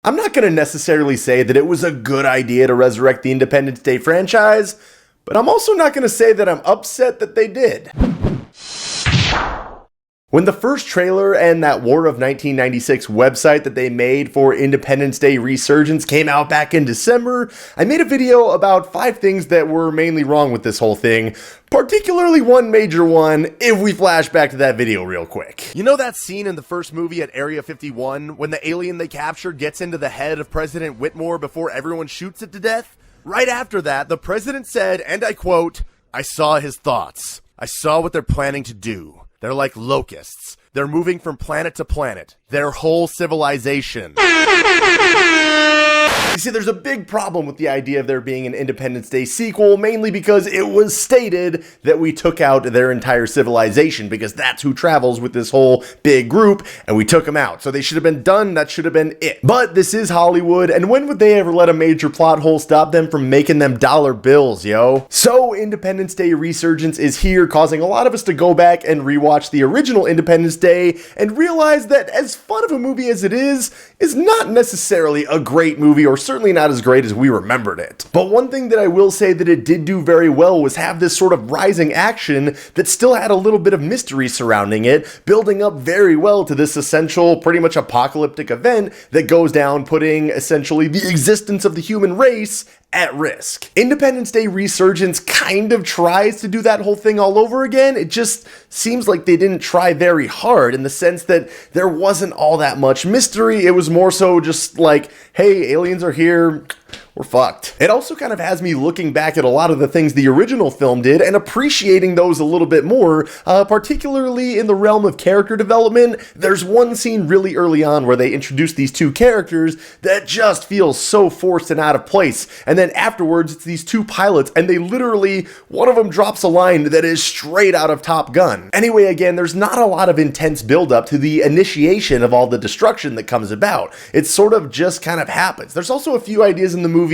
I'm not going to necessarily say that it was a good idea to resurrect the Independence Day franchise, but I'm also not going to say that I'm upset that they did. When the first trailer and that War of 1996 website that they made for Independence Day Resurgence came out back in December, I made a video about 5 things that were mainly wrong with this whole thing, particularly one major one, if we flash back to that video real quick. You know that scene in the first movie at Area 51 when the alien they captured gets into the head of President Whitmore before everyone shoots it to death? Right after that, the president said, and I quote, "I saw his thoughts. I saw what they're planning to do. They're like locusts. They're moving from planet to planet. Their whole civilization." You see, there's a big problem with the idea of there being an Independence Day sequel, mainly because it was stated that we took out their entire civilization, because that's who travels with this whole big group, and we took them out. So they should have been done, that should have been it. But this is Hollywood, and when would they ever let a major plot hole stop them from making them dollar bills, yo? So Independence Day Resurgence is here, causing a lot of us to go back and rewatch the original Independence Day, and realize that as fun of a movie as it is not necessarily a great movie, or certainly not as great as we remembered it. But one thing that I will say that it did do very well was have this sort of rising action that still had a little bit of mystery surrounding it, building up very well to this essential, pretty much apocalyptic event that goes down, putting essentially the existence of the human race at risk. Independence Day Resurgence kind of tries to do that whole thing all over again. It just seems like they didn't try very hard, in the sense that there wasn't all that much mystery. It was more so just like, hey, aliens are here, we're fucked. It also kind of has me looking back at a lot of the things the original film did and appreciating those a little bit more, particularly in the realm of character development. There's one scene really early on where they introduce these 2 characters that just feels so forced and out of place. And then afterwards, it's these 2 pilots, and they literally, one of them drops a line that is straight out of Top Gun. Anyway, again, there's not a lot of intense buildup to the initiation of all the destruction that comes about. It sort of just kind of happens. There's also a few ideas in the movie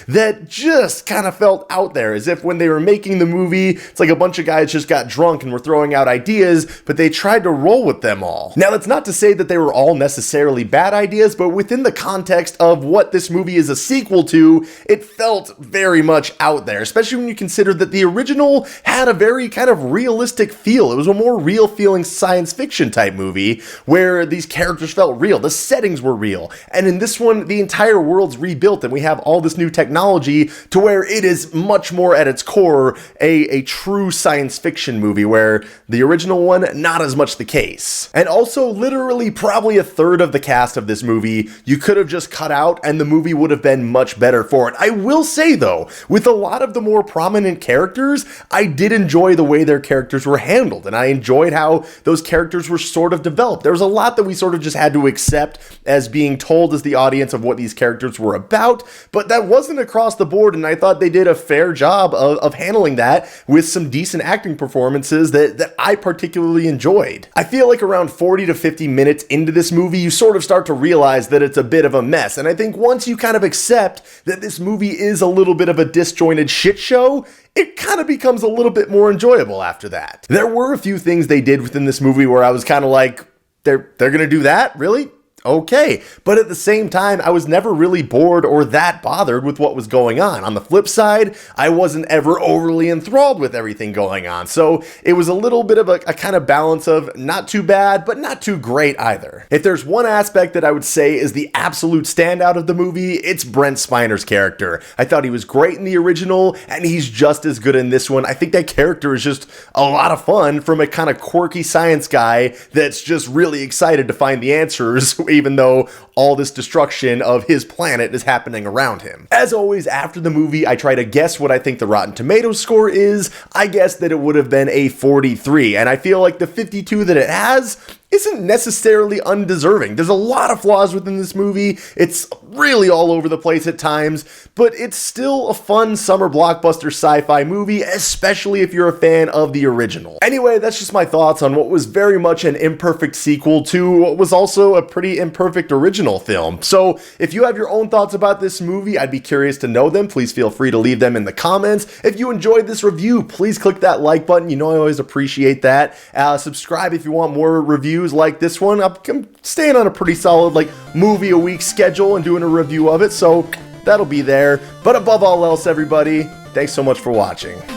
that just kind of felt out there, as if when they were making the movie, it's like a bunch of guys just got drunk and were throwing out ideas, but they tried to roll with them all. Now, that's not to say that they were all necessarily bad ideas, but within the context of what this movie is a sequel to, it felt very much out there, especially when you consider that the original had a very kind of realistic feel. It was a more real feeling science fiction type movie where these characters felt real, the settings were real, and in this one, the entire world's rebuilt and we have all this new technology to where it is much more at its core a true science fiction movie, where the original one, not as much the case. And also, literally probably a third of the cast of this movie you could have just cut out and the movie would have been much better for it. I will say though, with a lot of the more prominent characters, I did enjoy the way their characters were handled, and I enjoyed how those characters were sort of developed. There was a lot that we sort of just had to accept as being told as the audience of what these characters were about, but that wasn't across the board, and I thought they did a fair job of handling that with some decent acting performances that I particularly enjoyed. I feel like around 40 to 50 minutes into this movie, you sort of start to realize that it's a bit of a mess, and I think once you kind of accept that this movie is a little bit of a disjointed shit show, it kind of becomes a little bit more enjoyable after that. There were a few things they did within this movie where I was kind of like, they're gonna do that? Really? Okay, but at the same time, I was never really bored or that bothered with what was going on. On the flip side, I wasn't ever overly enthralled with everything going on, so it was a little bit of a kind of balance of not too bad, but not too great either. If there's one aspect that I would say is the absolute standout of the movie, it's Brent Spiner's character. I thought he was great in the original, and he's just as good in this one. I think that character is just a lot of fun from a kind of quirky science guy that's just really excited to find the answers, even though all this destruction of his planet is happening around him. As always, after the movie, I try to guess what I think the Rotten Tomatoes score is. I guess that it would have been a 43, and I feel like the 52 that it has isn't necessarily undeserving. There's a lot of flaws within this movie. It's really all over the place at times, but it's still a fun summer blockbuster sci-fi movie, especially if you're a fan of the original. Anyway, that's just my thoughts on what was very much an imperfect sequel to what was also a pretty imperfect original film. So if you have your own thoughts about this movie, I'd be curious to know them. Please feel free to leave them in the comments. If you enjoyed this review, please click that like button. You know I always appreciate that. Subscribe if you want more reviews reviews like this one. I'm staying on a pretty solid like movie a week schedule and doing a review of it, so that'll be there. But above all else, everybody, thanks so much for watching.